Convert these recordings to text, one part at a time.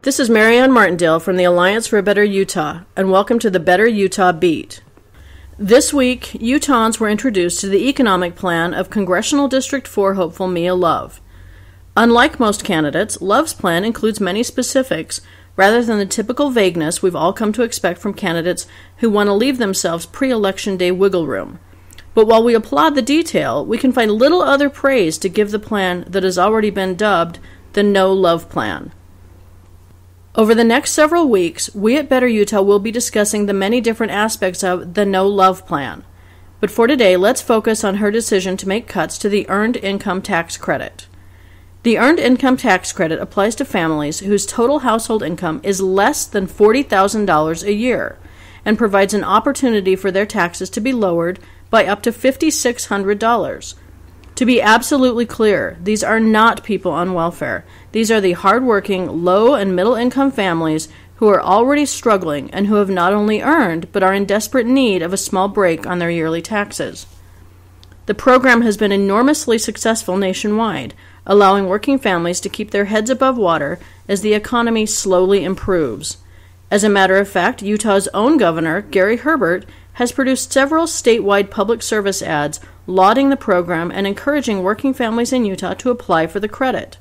This is Marianne Martindale from the Alliance for a Better Utah, and welcome to the Better Utah Beat. This week, Utahns were introduced to the economic plan of Congressional District 4 hopeful Mia Love. Unlike most candidates, Love's plan includes many specifics rather than the typical vagueness we've all come to expect from candidates who want to leave themselves pre-election day wiggle room. But while we applaud the detail, we can find little other praise to give the plan that has already been dubbed the No Love Plan. Over the next several weeks, we at Better Utah will be discussing the many different aspects of the No Love Plan. But for today, let's focus on her decision to make cuts to the Earned Income Tax Credit. The Earned Income Tax Credit applies to families whose total household income is less than $40,000 a year and provides an opportunity for their taxes to be lowered by up to $5,600. To be absolutely clear, these are not people on welfare. These are the hardworking, low and middle income families who are already struggling and who have not only earned, but are in desperate need of a small break on their yearly taxes. The program has been enormously successful nationwide, allowing working families to keep their heads above water as the economy slowly improves. As a matter of fact, Utah's own governor, Gary Herbert, has produced several statewide public service ads lauding the program and encouraging working families in Utah to apply for the credit.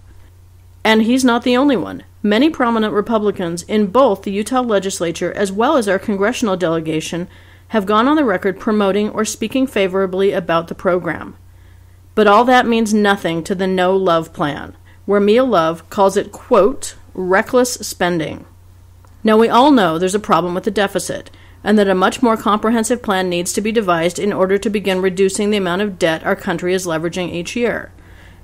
And he's not the only one. Many prominent Republicans in both the Utah legislature as well as our congressional delegation have gone on the record promoting or speaking favorably about the program. But all that means nothing to the No Love Plan, where Mia Love calls it, quote, reckless spending. Now, we all know there's a problem with the deficit, and that a much more comprehensive plan needs to be devised in order to begin reducing the amount of debt our country is leveraging each year.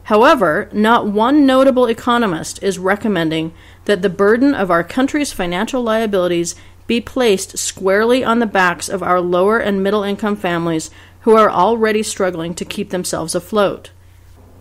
However, not one notable economist is recommending that the burden of our country's financial liabilities be placed squarely on the backs of our lower and middle income families who are already struggling to keep themselves afloat.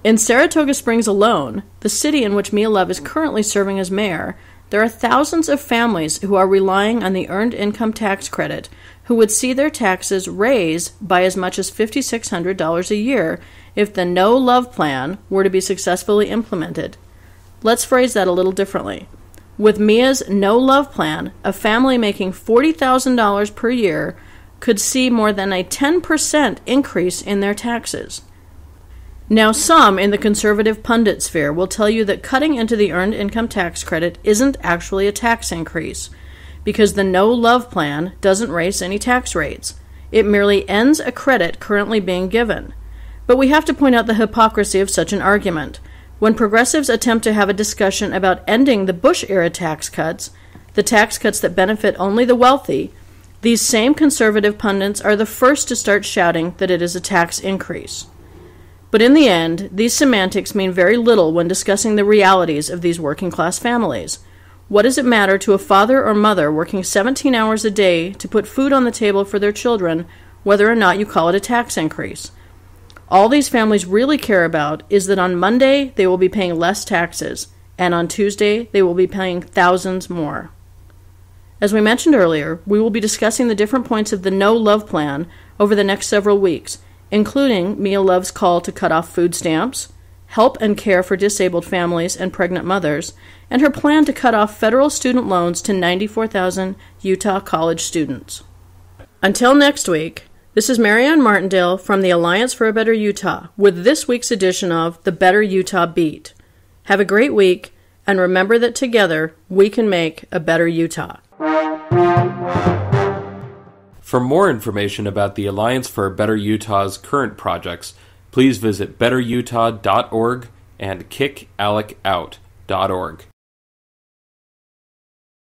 In Saratoga Springs alone, the city in which Mia Love is currently serving as mayor, there are thousands of families who are relying on the Earned Income Tax Credit who would see their taxes raise by as much as $5,600 a year if the No Love Plan were to be successfully implemented. Let's phrase that a little differently. With Mia's No Love Plan, a family making $40,000 per year could see more than a 10% increase in their taxes. Now, some in the conservative pundit sphere will tell you that cutting into the Earned Income Tax Credit isn't actually a tax increase, because the No Love Plan doesn't raise any tax rates. It merely ends a credit currently being given. But we have to point out the hypocrisy of such an argument. When progressives attempt to have a discussion about ending the Bush-era tax cuts, the tax cuts that benefit only the wealthy, these same conservative pundits are the first to start shouting that it is a tax increase. But in the end, these semantics mean very little when discussing the realities of these working-class families. What does it matter to a father or mother working 17 hours a day to put food on the table for their children, whether or not you call it a tax increase? All these families really care about is that on Monday they will be paying less taxes, and on Tuesday they will be paying thousands more. As we mentioned earlier, we will be discussing the different points of the No Love Plan over the next several weeks, including Mia Love's call to cut off food stamps, help and care for disabled families and pregnant mothers, and her plan to cut off federal student loans to 94,000 Utah college students. Until next week, this is Marianne Martindale from the Alliance for a Better Utah with this week's edition of the Better Utah Beat. Have a great week, and remember that together we can make a better Utah. For more information about the Alliance for a Better Utah's current projects, please visit betterutah.org and kickalec.out.org.